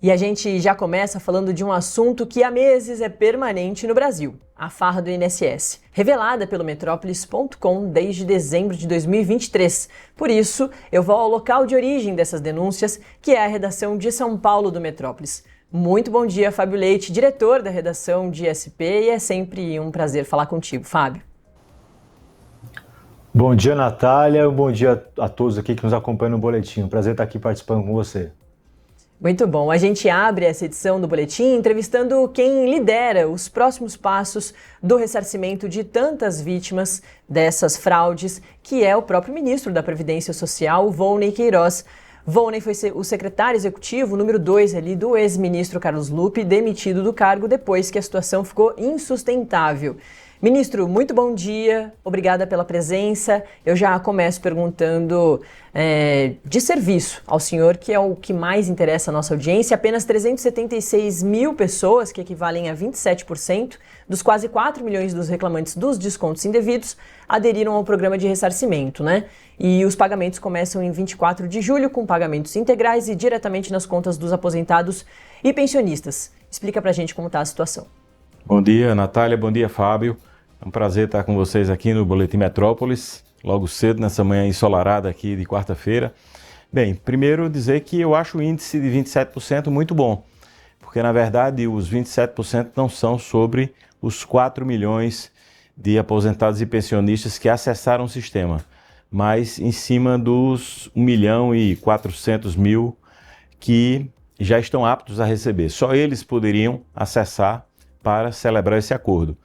E a gente já começa falando de um assunto que há meses é permanente no Brasil, a farra do INSS, revelada pelo Metrópolis.com desde dezembro de 2023. Por isso, eu vou ao local de origem dessas denúncias, que é a redação de São Paulo do Metrópolis. Muito bom dia, Fábio Leite, diretor da redação de SP, e é sempre um prazer falar contigo, Fábio. Bom dia, Natália, bom dia a todos aqui que nos acompanham no Boletim. Prazer estar aqui participando com você. Muito bom. A gente abre essa edição do Boletim entrevistando quem lidera os próximos passos do ressarcimento de tantas vítimas dessas fraudes, que é o próprio ministro da Previdência Social, Volney Queiroz. Volney foi o secretário executivo número 2 ali do ex-ministro Carlos Lupe, demitido do cargo depois que a situação ficou insustentável. Ministro, muito bom dia, obrigada pela presença. Eu já começo perguntando de serviço ao senhor, que é o que mais interessa à nossa audiência. Apenas 376 mil pessoas, que equivalem a 27% dos quase 4 milhões dos reclamantes dos descontos indevidos, aderiram ao programa de ressarcimento, né? E os pagamentos começam em 24 de julho, com pagamentos integrais e diretamente nas contas dos aposentados e pensionistas. Explica pra gente como está a situação. Bom dia, Natália. Bom dia, Fábio. É um prazer estar com vocês aqui no Boletim Metrópolis, logo cedo, nessa manhã ensolarada aqui de quarta-feira. Bem, primeiro dizer que eu acho o índice de 27% muito bom, porque na verdade os 27% não são sobre os 4 milhões de aposentados e pensionistas que acessaram o sistema, mas em cima dos 1.400.000 que já estão aptos a receber. Só eles poderiam acessar para celebrar esse acordo.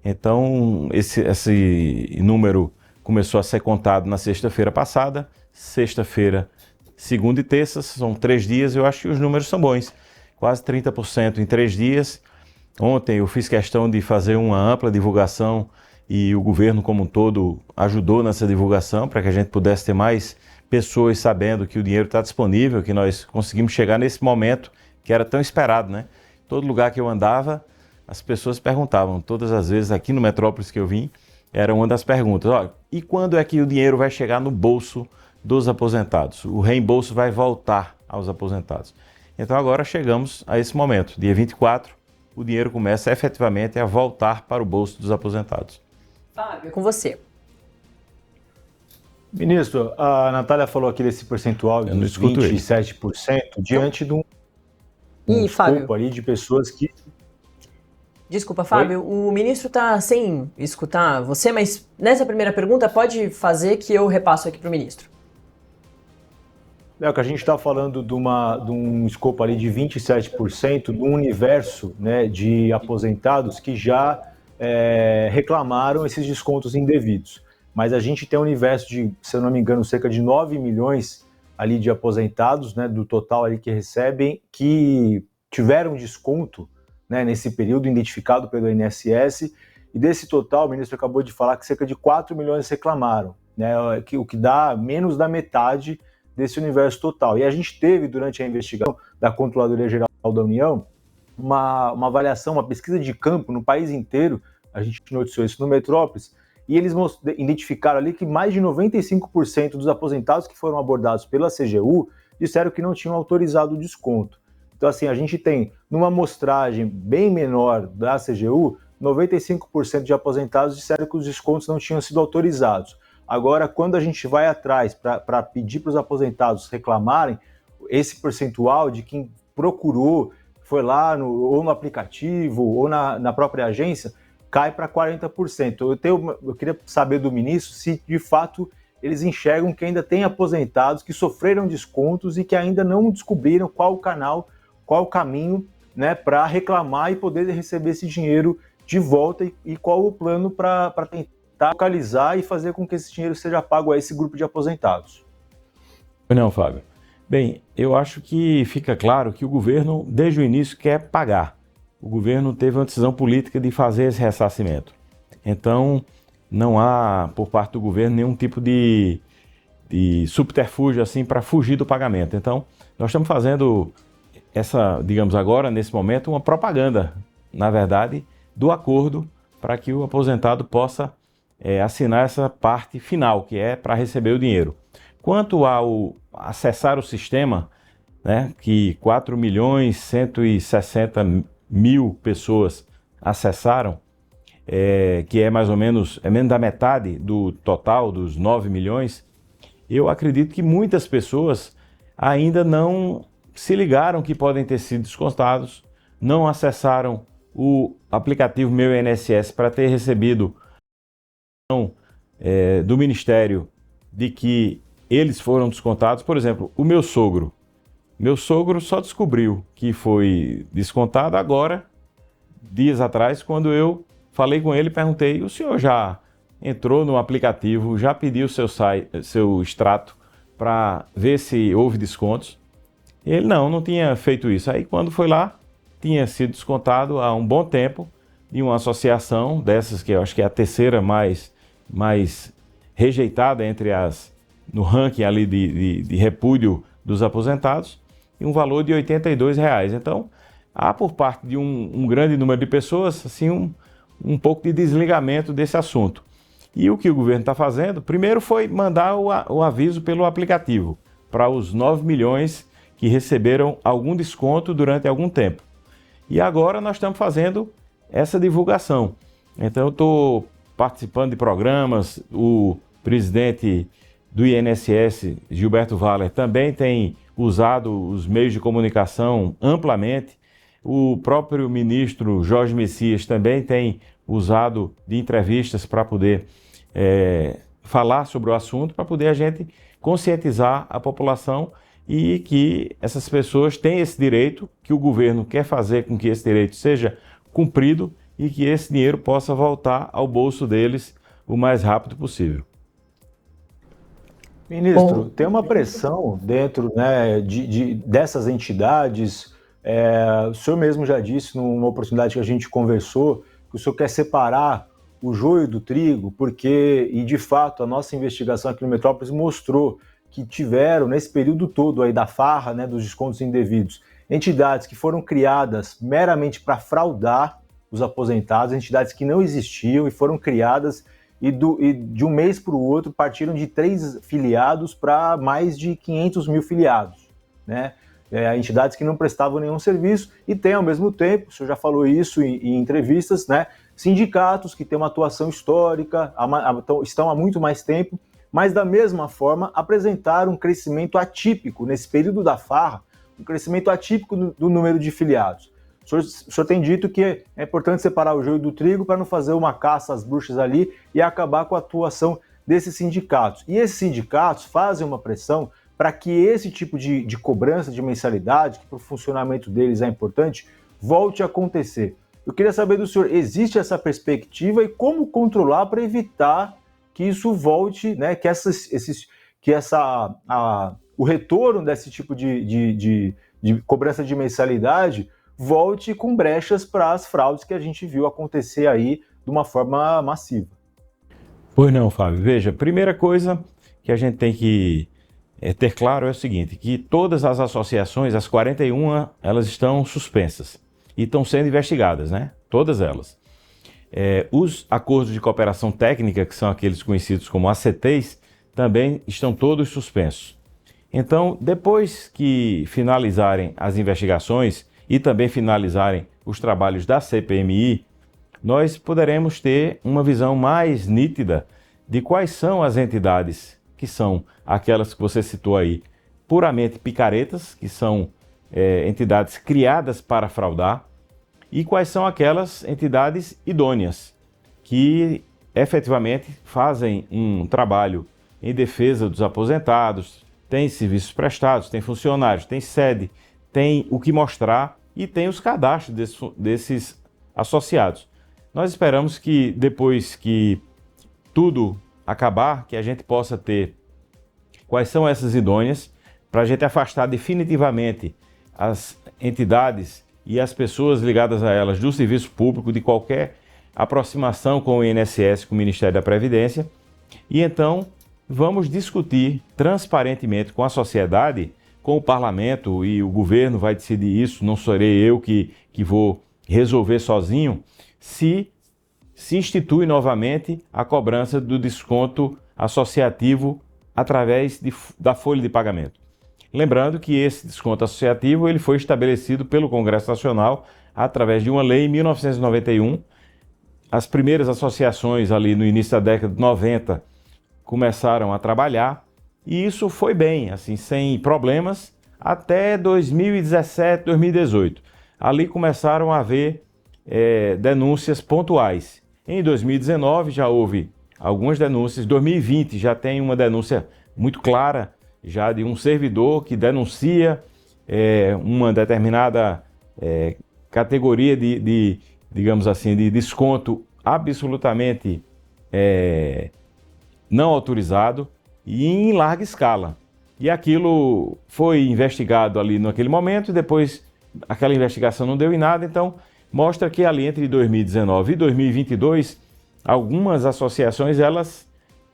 Então, esse número começou a ser contado na sexta-feira passada. Sexta-feira, segunda e terça, são 3 dias, eu acho que os números são bons. Quase 30% em 3 dias. Ontem eu fiz questão de fazer uma ampla divulgação e o governo como um todo ajudou nessa divulgação para que a gente pudesse ter mais pessoas sabendo que o dinheiro está disponível, que nós conseguimos chegar nesse momento que era tão esperado, né? Todo lugar que eu andava, as pessoas perguntavam, todas as vezes aqui no Metrópolis que eu vim, era uma das perguntas, ó, e quando é que o dinheiro vai chegar no bolso dos aposentados? O reembolso vai voltar aos aposentados. Então agora chegamos a esse momento, dia 24, o dinheiro começa efetivamente a voltar para o bolso dos aposentados. Fábio, com você. Ministro, a Natália falou aqui desse percentual de 27% diante de um escopo ali de pessoas que... Desculpa, Fábio, o ministro está sem escutar você, mas nessa primeira pergunta pode fazer que eu repasso aqui para o ministro. É que a gente está falando de um escopo ali de 27% do universo, né, de aposentados que já reclamaram esses descontos indevidos. Mas a gente tem um universo de, se eu não me engano, cerca de 9 milhões ali de aposentados, né, do total ali que recebem, que tiveram desconto, né, nesse período identificado pelo INSS, e desse total, o ministro acabou de falar que cerca de 4 milhões reclamaram, né, o que dá menos da metade desse universo total. E a gente teve, durante a investigação da Controladoria Geral da União, uma avaliação, uma pesquisa de campo no país inteiro, a gente noticiou isso no Metrópolis, e eles identificaram ali que mais de 95% dos aposentados que foram abordados pela CGU disseram que não tinham autorizado o desconto. Então, assim, a gente tem, numa amostragem bem menor da CGU, 95% de aposentados disseram que os descontos não tinham sido autorizados. Agora, quando a gente vai atrás para pedir para os aposentados reclamarem, esse percentual de quem procurou, foi lá ou no aplicativo ou na própria agência, cai para 40%. Eu queria saber do ministro se, de fato, eles enxergam que ainda tem aposentados que sofreram descontos e que ainda não descobriram qual o canal, qual o caminho, né, para reclamar e poder receber esse dinheiro de volta e qual o plano para tentar localizar e fazer com que esse dinheiro seja pago a esse grupo de aposentados. Não, Fábio. Bem, eu acho que fica claro que o governo, desde o início, quer pagar. O governo teve uma decisão política de fazer esse ressarcimento. Então, não há, por parte do governo, nenhum tipo de subterfúgio assim para fugir do pagamento. Então, nós estamos fazendo essa, digamos agora, nesse momento, uma propaganda, na verdade, do acordo para que o aposentado possa assinar essa parte final, que é para receber o dinheiro. Quanto ao acessar o sistema, né, que 4.160.000 pessoas acessaram, que é mais ou menos, menos da metade do total dos 9 milhões, eu acredito que muitas pessoas ainda não se ligaram que podem ter sido descontados, não acessaram o aplicativo Meu INSS para ter recebido do Ministério de que eles foram descontados. Por exemplo, o meu sogro só descobriu que foi descontado agora, dias atrás, quando eu falei com ele e perguntei: o senhor já entrou no aplicativo, já pediu seu extrato para ver se houve descontos? Ele não tinha feito isso. Aí quando foi lá, tinha sido descontado há um bom tempo de uma associação dessas, que eu acho que é a terceira mais rejeitada no ranking ali de repúdio dos aposentados, e um valor de R$ 82. Então, há por parte de um grande número de pessoas assim, um pouco de desligamento desse assunto. E o que o governo está fazendo, primeiro foi mandar o aviso pelo aplicativo para os 9 milhões que receberam algum desconto durante algum tempo. E agora nós estamos fazendo essa divulgação. Então eu estou participando de programas, o presidente do INSS, Gilberto Valler, também tem usado os meios de comunicação amplamente. O próprio ministro Jorge Messias também tem usado de entrevistas para poder falar sobre o assunto, para poder a gente conscientizar a população e que essas pessoas têm esse direito, que o governo quer fazer com que esse direito seja cumprido e que esse dinheiro possa voltar ao bolso deles o mais rápido possível. Ministro, tem uma pressão dentro, né, dessas entidades. O senhor mesmo já disse numa oportunidade que a gente conversou que o senhor quer separar o joio do trigo, e de fato a nossa investigação aqui no Metrópolis mostrou que tiveram, nesse período todo aí da farra, né, dos descontos indevidos, entidades que foram criadas meramente para fraudar os aposentados, entidades que não existiam e foram criadas, e de um mês para o outro partiram de 3 filiados para mais de 500 mil filiados, né? Entidades que não prestavam nenhum serviço, e tem ao mesmo tempo, o senhor já falou isso em entrevistas, né, sindicatos que têm uma atuação histórica, estão há muito mais tempo, mas da mesma forma apresentaram um crescimento atípico nesse período da farra, um crescimento atípico do número de filiados. O senhor tem dito que é importante separar o joio do trigo para não fazer uma caça às bruxas ali e acabar com a atuação desses sindicatos. E esses sindicatos fazem uma pressão para que esse tipo de cobrança de mensalidade, que para o funcionamento deles é importante, volte a acontecer. Eu queria saber do senhor, existe essa perspectiva e como controlar para evitar que isso volte, né, o retorno desse tipo de cobrança de mensalidade volte com brechas para as fraudes que a gente viu acontecer aí de uma forma massiva? Pois não, Fábio. Veja, primeira coisa que a gente tem que ter claro é o seguinte, que todas as associações, as 41, elas estão suspensas e estão sendo investigadas, né? Todas elas. Os acordos de cooperação técnica, que são aqueles conhecidos como ACTs, também estão todos suspensos. Então, depois que finalizarem as investigações e também finalizarem os trabalhos da CPMI, nós poderemos ter uma visão mais nítida de quais são as entidades que são aquelas que você citou aí, puramente picaretas, que são entidades criadas para fraudar, e quais são aquelas entidades idôneas, que efetivamente fazem um trabalho em defesa dos aposentados, têm serviços prestados, têm funcionários, têm sede, tem o que mostrar e tem os cadastros desses associados. Nós esperamos que depois que tudo acabar, que a gente possa ter quais são essas idôneas, para a gente afastar definitivamente as entidades e as pessoas ligadas a elas do serviço público, de qualquer aproximação com o INSS, com o Ministério da Previdência. E então vamos discutir transparentemente com a sociedade, com o parlamento, e o governo vai decidir isso, não serei eu que vou resolver sozinho, se institui novamente a cobrança do desconto associativo através da folha de pagamento. Lembrando que esse desconto associativo ele foi estabelecido pelo Congresso Nacional através de uma lei em 1991. As primeiras associações ali no início da década de 90 começaram a trabalhar e isso foi bem, assim, sem problemas, até 2017, 2018. Ali começaram a haver denúncias pontuais. Em 2019 já houve algumas denúncias, em 2020 já tem uma denúncia muito clara já de um servidor que denuncia uma determinada categoria digamos assim, de desconto absolutamente não autorizado e em larga escala. E aquilo foi investigado ali naquele momento e depois aquela investigação não deu em nada, então mostra que ali entre 2019 e 2022 algumas associações elas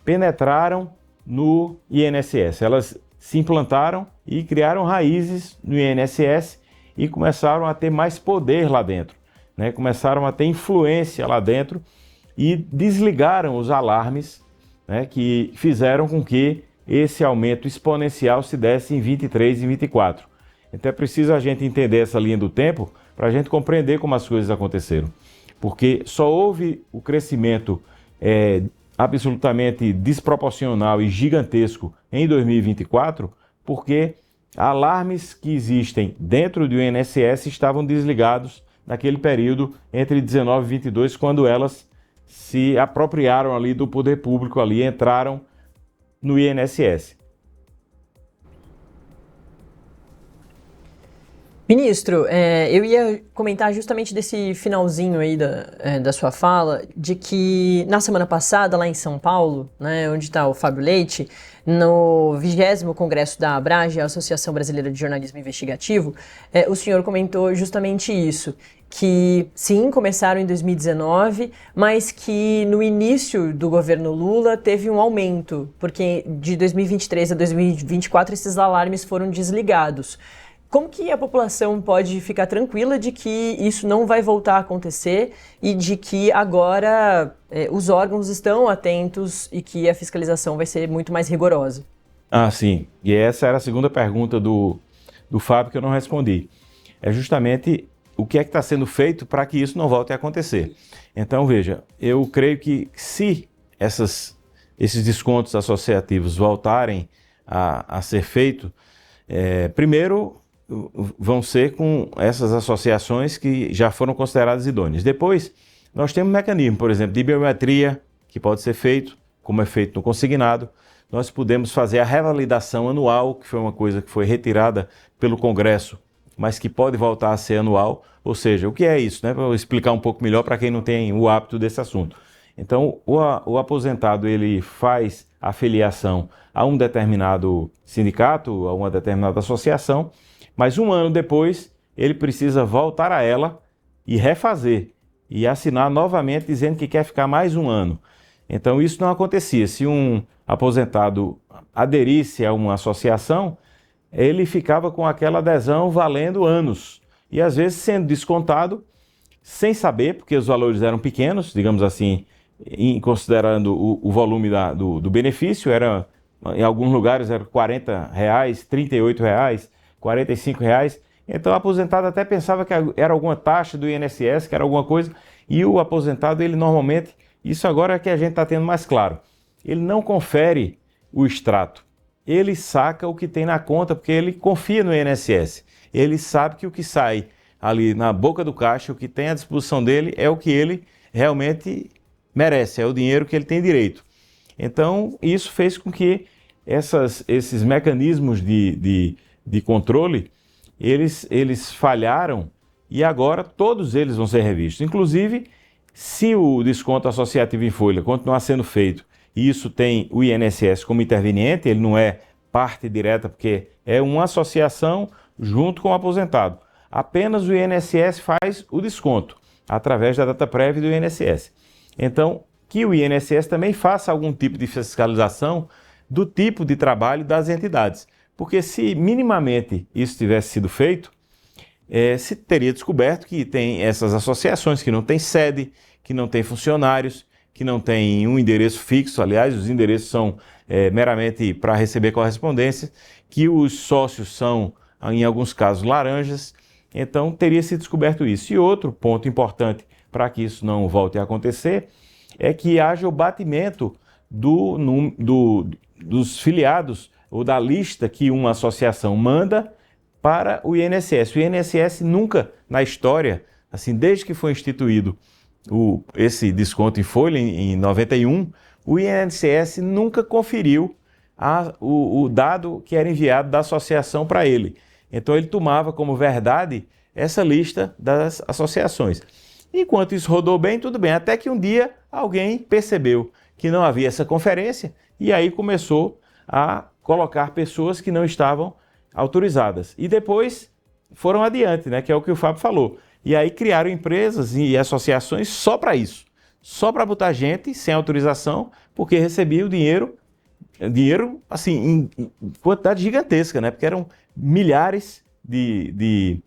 penetraram no INSS, elas se implantaram e criaram raízes no INSS e começaram a ter mais poder lá dentro, né? Começaram a ter influência lá dentro e desligaram os alarmes, né, que fizeram com que esse aumento exponencial se desse em 23 e 24. Então é preciso a gente entender essa linha do tempo para a gente compreender como as coisas aconteceram. Porque só houve o crescimento absolutamente desproporcional e gigantesco em 2024 porque alarmes que existem dentro do INSS estavam desligados naquele período entre 19 e 22, quando elas se apropriaram ali do poder público, ali entraram no INSS. Ministro, eu ia comentar justamente desse finalzinho aí da sua fala, de que na semana passada, lá em São Paulo, né, onde está o Fábio Leite, no 20º Congresso da ABRAGE, a Associação Brasileira de Jornalismo Investigativo, o senhor comentou justamente isso, que sim, começaram em 2019, mas que no início do governo Lula teve um aumento, porque de 2023 a 2024 esses alarmes foram desligados. Como que a população pode ficar tranquila de que isso não vai voltar a acontecer e de que agora os órgãos estão atentos e que a fiscalização vai ser muito mais rigorosa? Ah, sim. E essa era a segunda pergunta do Fábio que eu não respondi. É justamente o que é que está sendo feito para que isso não volte a acontecer. Então, veja, eu creio que se esses descontos associativos voltarem a ser feitos, primeiro vão ser com essas associações que já foram consideradas idôneas. Depois, nós temos um mecanismo, por exemplo, de biometria, que pode ser feito, como é feito no consignado. Nós podemos fazer a revalidação anual, que foi uma coisa que foi retirada pelo Congresso, mas que pode voltar a ser anual. Ou seja, o que é isso, né? Vou explicar um pouco melhor para quem não tem o hábito desse assunto. Então, o aposentado ele faz a filiação a um determinado sindicato, a uma determinada associação, mas um ano depois ele precisa voltar a ela e refazer e assinar novamente dizendo que quer ficar mais um ano. Então isso não acontecia. Se um aposentado aderisse a uma associação, ele ficava com aquela adesão valendo anos e às vezes sendo descontado sem saber, porque os valores eram pequenos, digamos assim, considerando o volume do benefício, em alguns lugares era R$40, R$38, R$45. Então o aposentado até pensava que era alguma taxa do INSS, que era alguma coisa, e o aposentado, ele normalmente, isso agora é que a gente está tendo mais claro, ele não confere o extrato, ele saca o que tem na conta, porque ele confia no INSS, ele sabe que o que sai ali na boca do caixa, o que tem à disposição dele é o que ele realmente merece, é o dinheiro que ele tem direito. Então isso fez com que esses mecanismos de controle, eles falharam e agora todos eles vão ser revistos. Inclusive, se o desconto associativo em folha continuar sendo feito e isso tem o INSS como interveniente, ele não é parte direta porque é uma associação junto com o aposentado. Apenas o INSS faz o desconto através da DataPrev do INSS. Então, que o INSS também faça algum tipo de fiscalização do tipo de trabalho das entidades. Porque se minimamente isso tivesse sido feito, se teria descoberto que tem essas associações que não têm sede, que não têm funcionários, que não tem um endereço fixo, aliás, os endereços são meramente para receber correspondência, que os sócios são, em alguns casos, laranjas. Então, teria se descoberto isso. E outro ponto importante para que isso não volte a acontecer é que haja o batimento dos filiados ou da lista que uma associação manda para o INSS. O INSS nunca, na história, assim, desde que foi instituído esse desconto em folha, em 91, o INSS nunca conferiu o dado que era enviado da associação para ele. Então ele tomava como verdade essa lista das associações. Enquanto isso rodou bem, tudo bem, até que um dia alguém percebeu que não havia essa conferência e aí começou a colocar pessoas que não estavam autorizadas. E depois foram adiante, né, que é o que o Fábio falou. E aí criaram empresas e associações só para isso, só para botar gente sem autorização, porque recebia o dinheiro assim, em quantidade gigantesca, né, porque eram milhares de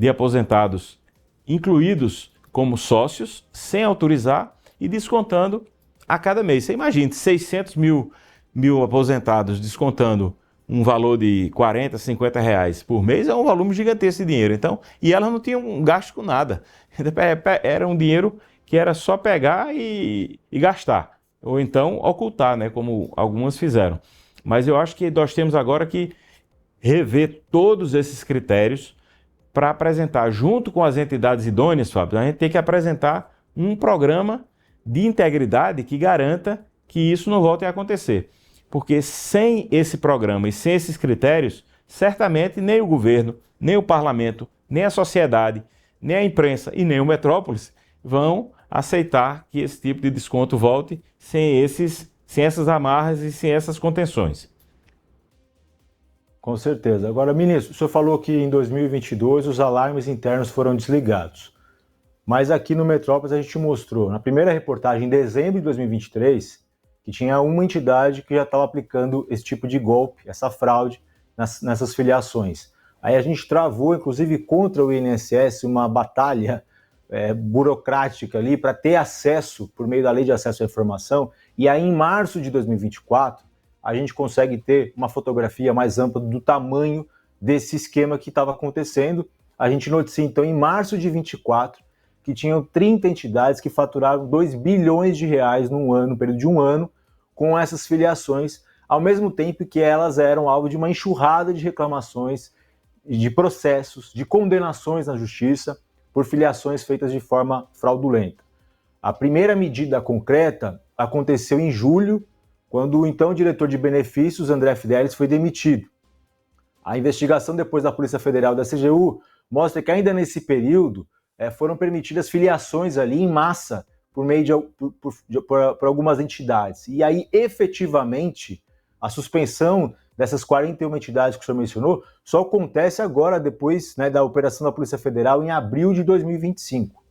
aposentados incluídos como sócios, sem autorizar e descontando a cada mês. Você imagina, 600 mil aposentados descontando um valor de 40, 50 reais por mês, é um volume gigantesco de dinheiro. Então, e elas não tinham gasto com nada. Era um dinheiro que era só pegar e gastar. Ou então ocultar, né, como algumas fizeram. Mas eu acho que nós temos agora que rever todos esses critérios para apresentar, junto com as entidades idôneas, Fábio, a gente tem que apresentar um programa de integridade que garanta que isso não volte a acontecer. Porque sem esse programa e sem esses critérios, certamente nem o governo, nem o parlamento, nem a sociedade, nem a imprensa e nem o Metrópolis vão aceitar que esse tipo de desconto volte sem essas amarras e sem essas contenções. Com certeza. Agora, ministro, o senhor falou que em 2022 os alarmes internos foram desligados. Mas aqui no Metrópolis a gente mostrou, na primeira reportagem, em dezembro de 2023, que tinha uma entidade que já estava aplicando esse tipo de golpe, essa fraude nessas filiações. Aí a gente travou, inclusive, contra o INSS uma batalha burocrática ali para ter acesso, por meio da Lei de Acesso à Informação, e aí em março de 2024 a gente consegue ter uma fotografia mais ampla do tamanho desse esquema que estava acontecendo. A gente noticia, então, em março de 2024, que tinham 30 entidades que faturaram 2 bilhões de reais no período de um ano, com essas filiações, ao mesmo tempo que elas eram alvo de uma enxurrada de reclamações, de processos, de condenações na justiça por filiações feitas de forma fraudulenta. A primeira medida concreta aconteceu em julho, quando o então diretor de benefícios, André Fidelis, foi demitido. A investigação depois da Polícia Federal e da CGU mostra que ainda nesse período foram permitidas filiações ali em massa por meio por algumas entidades. E aí, efetivamente, a suspensão dessas 41 entidades que o senhor mencionou só acontece agora, depois, né, da operação da Polícia Federal, em abril de 2025.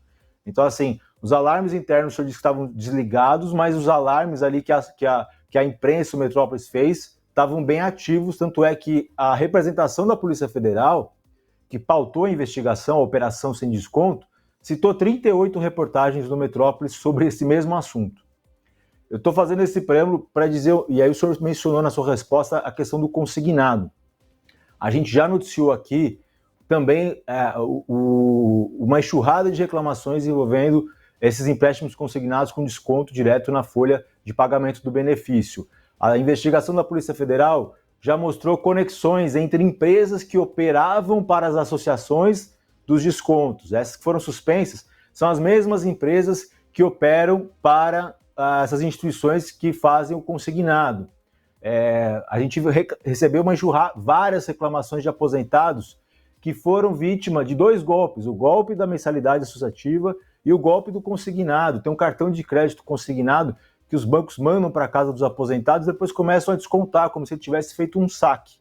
Então, assim, os alarmes internos, o senhor disse que estavam desligados, mas os alarmes ali que a imprensa, o Metrópolis fez, estavam bem ativos, tanto é que a representação da Polícia Federal, que pautou a investigação, a Operação Sem Desconto, citou 38 reportagens no Metrópolis sobre esse mesmo assunto. Eu estou fazendo esse preâmbulo para dizer, e aí o senhor mencionou na sua resposta a questão do consignado. A gente já noticiou aqui também uma enxurrada de reclamações envolvendo esses empréstimos consignados com desconto direto na folha de pagamento do benefício. A investigação da Polícia Federal já mostrou conexões entre empresas que operavam para as associações dos descontos. Essas que foram suspensas são as mesmas empresas que operam para essas instituições que fazem o consignado. A gente recebeu várias reclamações de aposentados que foram vítima de 2 golpes, o golpe da mensalidade associativa e o golpe do consignado. Tem um cartão de crédito consignado que os bancos mandam para a casa dos aposentados e depois começam a descontar, como se ele tivesse feito um saque,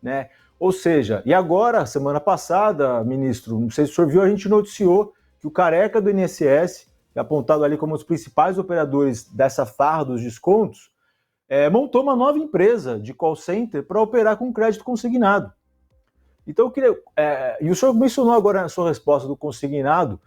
né? Ou seja, e agora, semana passada, ministro, não sei se o senhor viu, a gente noticiou que o careca do INSS, apontado ali como um dos principais operadores dessa farra dos descontos, montou uma nova empresa de call center para operar com crédito consignado. Então, eu queria... e o senhor mencionou agora na sua resposta do consignado,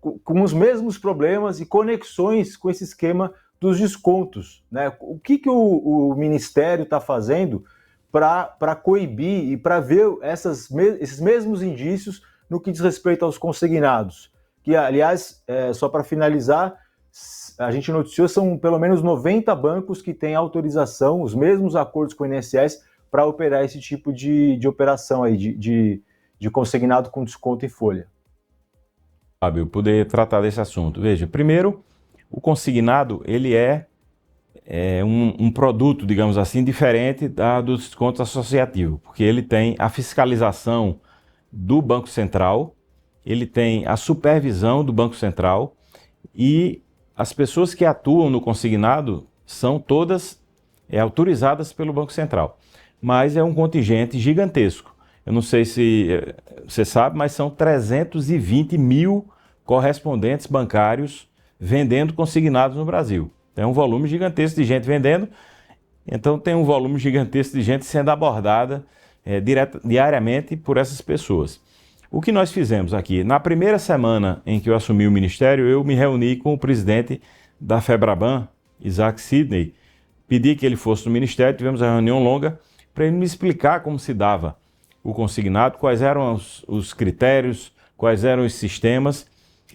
com os mesmos problemas e conexões com esse esquema dos descontos, né? O que o Ministério está fazendo para coibir e para ver esses mesmos indícios no que diz respeito aos consignados? Que, aliás, só para finalizar, a gente noticiou, são pelo menos 90 bancos que têm autorização, os mesmos acordos com o INSS, para operar esse tipo de operação aí, de consignado com desconto em folha. Fábio, poder tratar desse assunto. Veja, primeiro, o consignado, ele é um produto, digamos assim, diferente do desconto associativo, porque ele tem a fiscalização do Banco Central, ele tem a supervisão do Banco Central e as pessoas que atuam no consignado são todas autorizadas pelo Banco Central, mas é um contingente gigantesco. Eu não sei se você sabe, mas são 320 mil correspondentes bancários vendendo consignados no Brasil. Tem um volume gigantesco de gente vendendo, então tem um volume gigantesco de gente sendo abordada diariamente por essas pessoas. O que nós fizemos aqui? Na primeira semana em que eu assumi o Ministério, eu me reuni com o presidente da FEBRABAN, Isaac Sidney, pedi que ele fosse no Ministério, tivemos uma reunião longa para ele me explicar como se dava o consignado, quais eram os critérios, quais eram os sistemas,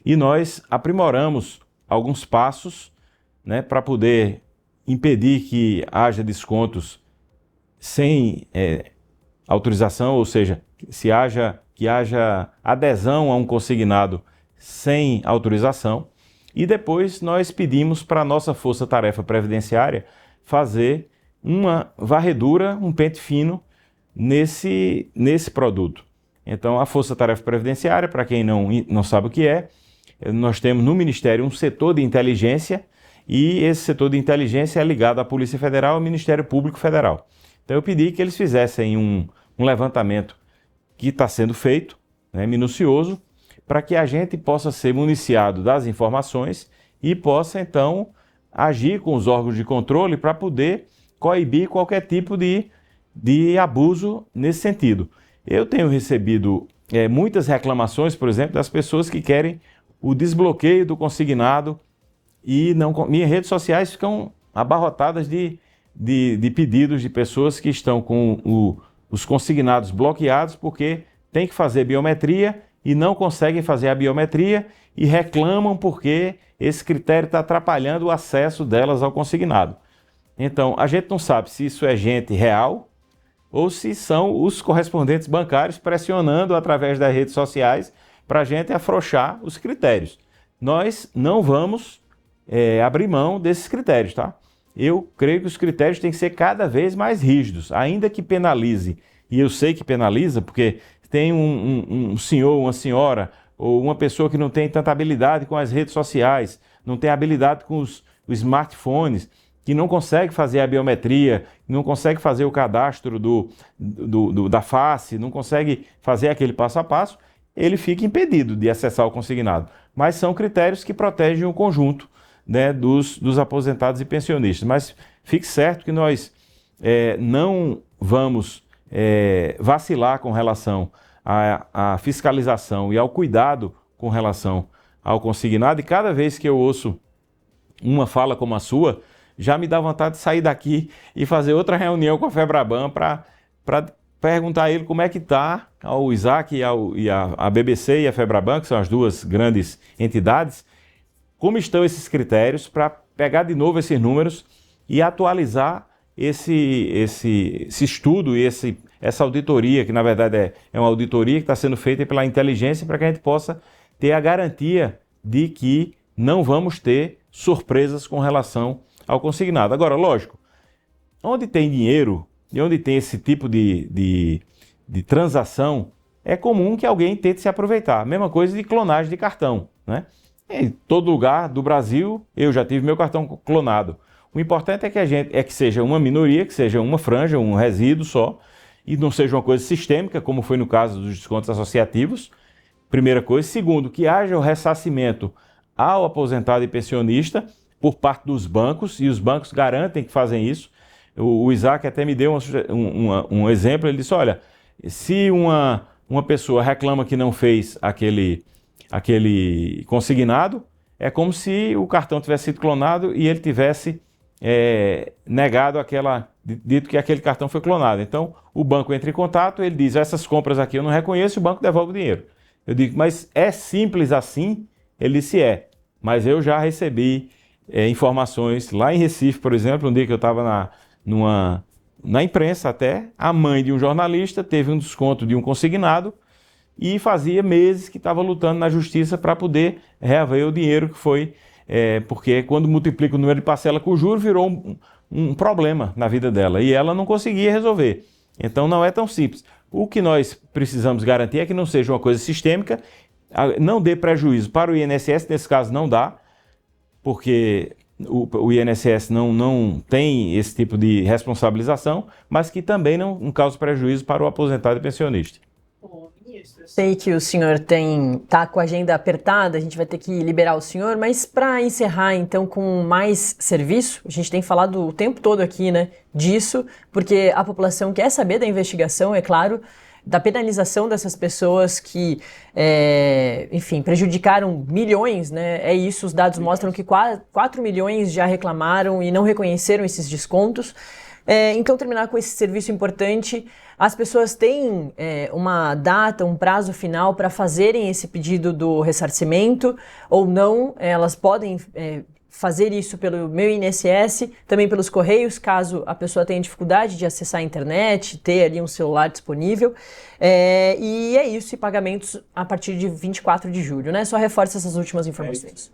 e nós aprimoramos alguns passos, né, para poder impedir que haja descontos sem autorização, ou seja, que haja adesão a um consignado sem autorização. E depois nós pedimos para a nossa força-tarefa previdenciária fazer uma varredura, um pente fino nesse produto. Então, a Força-Tarefa Previdenciária, para quem não sabe o que é, nós temos no Ministério um setor de inteligência e esse setor de inteligência é ligado à Polícia Federal e ao Ministério Público Federal. Então, eu pedi que eles fizessem um levantamento que está sendo feito, né, minucioso, para que a gente possa ser municiado das informações e possa, então, agir com os órgãos de controle para poder coibir qualquer tipo de abuso nesse sentido. Eu tenho recebido muitas reclamações, por exemplo, das pessoas que querem o desbloqueio do consignado e minhas redes sociais ficam abarrotadas de pedidos de pessoas que estão com os consignados bloqueados porque tem que fazer biometria e não conseguem fazer a biometria e reclamam porque esse critério está atrapalhando o acesso delas ao consignado. Então, a gente não sabe se isso é gente real ou se são os correspondentes bancários pressionando através das redes sociais para a gente afrouxar os critérios. Nós não vamos abrir mão desses critérios, tá? Eu creio que os critérios têm que ser cada vez mais rígidos, ainda que penalize, e eu sei que penaliza, porque tem um senhor, uma senhora, ou uma pessoa que não tem tanta habilidade com as redes sociais, não tem habilidade com os smartphones, que não consegue fazer a biometria, não consegue fazer o cadastro da face, não consegue fazer aquele passo a passo, ele fica impedido de acessar o consignado. Mas são critérios que protegem o conjunto, né, dos aposentados e pensionistas. Mas fique certo que nós não vamos vacilar com relação à fiscalização e ao cuidado com relação ao consignado. E cada vez que eu ouço uma fala como a sua, já me dá vontade de sair daqui e fazer outra reunião com a FEBRABAN para perguntar a ele como é que está, ao Isaac e a BBC e a FEBRABAN, que são as duas grandes entidades, como estão esses critérios para pegar de novo esses números e atualizar esse estudo e essa auditoria, que na verdade é uma auditoria que está sendo feita pela inteligência para que a gente possa ter a garantia de que não vamos ter surpresas com relação ao consignado. Agora, lógico, onde tem dinheiro e onde tem esse tipo de transação, é comum que alguém tente se aproveitar. A mesma coisa de clonagem de cartão, né? Em todo lugar do Brasil, eu já tive meu cartão clonado. O importante é que seja uma minoria, que seja uma franja, um resíduo só, e não seja uma coisa sistêmica, como foi no caso dos descontos associativos. Primeira coisa. Segundo, que haja o ressarcimento ao aposentado e pensionista por parte dos bancos, e os bancos garantem que fazem isso. O Isaac até me deu um exemplo, ele disse, olha, se uma pessoa reclama que não fez aquele consignado, é como se o cartão tivesse sido clonado e ele tivesse negado dito que aquele cartão foi clonado. Então, o banco entra em contato, ele diz, essas compras aqui eu não reconheço, o banco devolve o dinheiro. Eu digo, mas é simples assim? Ele disse, mas eu já recebi informações lá em Recife, por exemplo, um dia que eu estava na imprensa até, a mãe de um jornalista teve um desconto de um consignado e fazia meses que estava lutando na justiça para poder reaver o dinheiro que foi, porque quando multiplica o número de parcela com o juro, virou um problema na vida dela e ela não conseguia resolver. Então não é tão simples. O que nós precisamos garantir é que não seja uma coisa sistêmica, não dê prejuízo para o INSS, nesse caso não dá, porque o INSS não tem esse tipo de responsabilização, mas que também não cause prejuízo para o aposentado e pensionista. Sei que o senhor está com a agenda apertada, a gente vai ter que liberar o senhor, mas para encerrar então com mais serviço, a gente tem falado o tempo todo aqui, né, disso, porque a população quer saber da investigação, é claro, da penalização dessas pessoas que, enfim, prejudicaram milhões, né? É isso, os dados mostram que 4 milhões já reclamaram e não reconheceram esses descontos. Então, terminar com esse serviço importante, as pessoas têm uma data, um prazo final para fazerem esse pedido do ressarcimento ou não, elas podem fazer isso pelo Meu INSS, também pelos Correios, caso a pessoa tenha dificuldade de acessar a internet, ter ali um celular disponível. E é isso, e pagamentos a partir de 24 de julho, né? Só reforça essas últimas informações.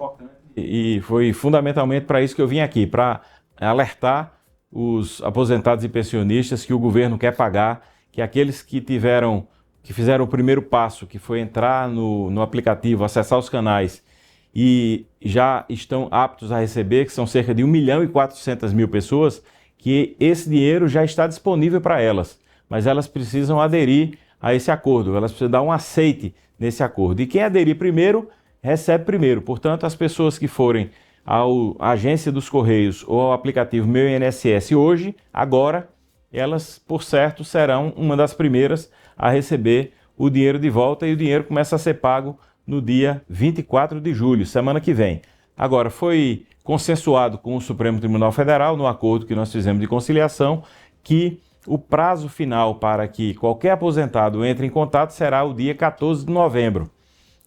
E foi fundamentalmente para isso que eu vim aqui, para alertar os aposentados e pensionistas que o governo quer pagar, que aqueles que fizeram o primeiro passo, que foi entrar no aplicativo, acessar os canais e já estão aptos a receber, que são cerca de 1.400.000 pessoas, que esse dinheiro já está disponível para elas, mas elas precisam aderir a esse acordo, elas precisam dar um aceite nesse acordo. E quem aderir primeiro, recebe primeiro. Portanto, as pessoas que forem à agência dos Correios ou ao aplicativo Meu INSS hoje, agora, elas, por certo, serão uma das primeiras a receber o dinheiro de volta e o dinheiro começa a ser pago no dia 24 de julho, semana que vem. Agora, foi consensuado com o Supremo Tribunal Federal, no acordo que nós fizemos de conciliação, que o prazo final para que qualquer aposentado entre em contato será o dia 14 de novembro.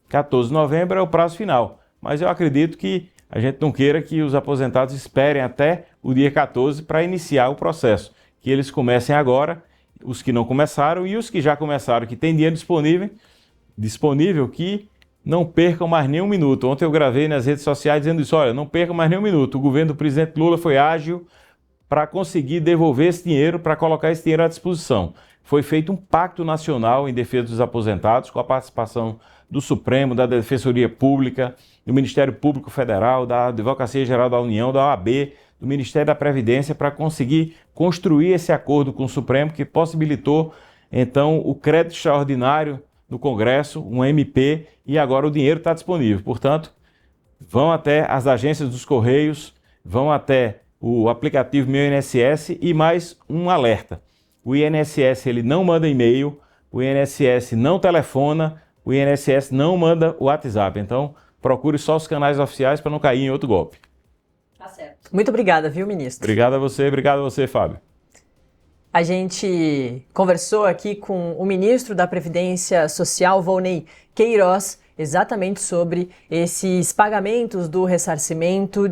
14 de novembro é o prazo final, mas eu acredito que a gente não queira que os aposentados esperem até o dia 14 para iniciar o processo, que eles comecem agora, os que não começaram e os que já começaram, que têm dinheiro disponível, que não percam mais nem um minuto. Ontem eu gravei nas redes sociais dizendo isso, olha, não percam mais nem um minuto. O governo do presidente Lula foi ágil para conseguir devolver esse dinheiro, para colocar esse dinheiro à disposição. Foi feito um pacto nacional em defesa dos aposentados, com a participação do Supremo, da Defensoria Pública, do Ministério Público Federal, da Advocacia Geral da União, da OAB, do Ministério da Previdência, para conseguir construir esse acordo com o Supremo, que possibilitou, então, o crédito extraordinário no Congresso, um MP, e agora o dinheiro está disponível. Portanto, vão até as agências dos Correios, vão até o aplicativo Meu INSS e mais um alerta. O INSS ele não manda e-mail, o INSS não telefona, o INSS não manda o WhatsApp. Então, procure só os canais oficiais para não cair em outro golpe. Tá certo. Muito obrigada, viu, ministro? Obrigado a você, Fábio. A gente conversou aqui com o ministro da Previdência Social, Volney Queiroz, exatamente sobre esses pagamentos do ressarcimento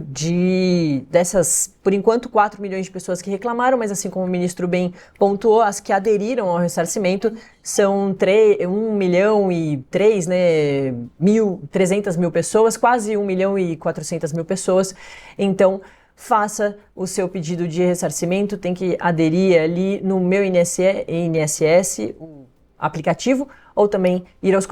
dessas, por enquanto, 4 milhões de pessoas que reclamaram, mas assim como o ministro bem pontuou, as que aderiram ao ressarcimento são 1.300.000 pessoas, quase 1.400.000 pessoas. Então, faça o seu pedido de ressarcimento, tem que aderir ali no Meu INSS, o aplicativo, ou também ir aos Correios.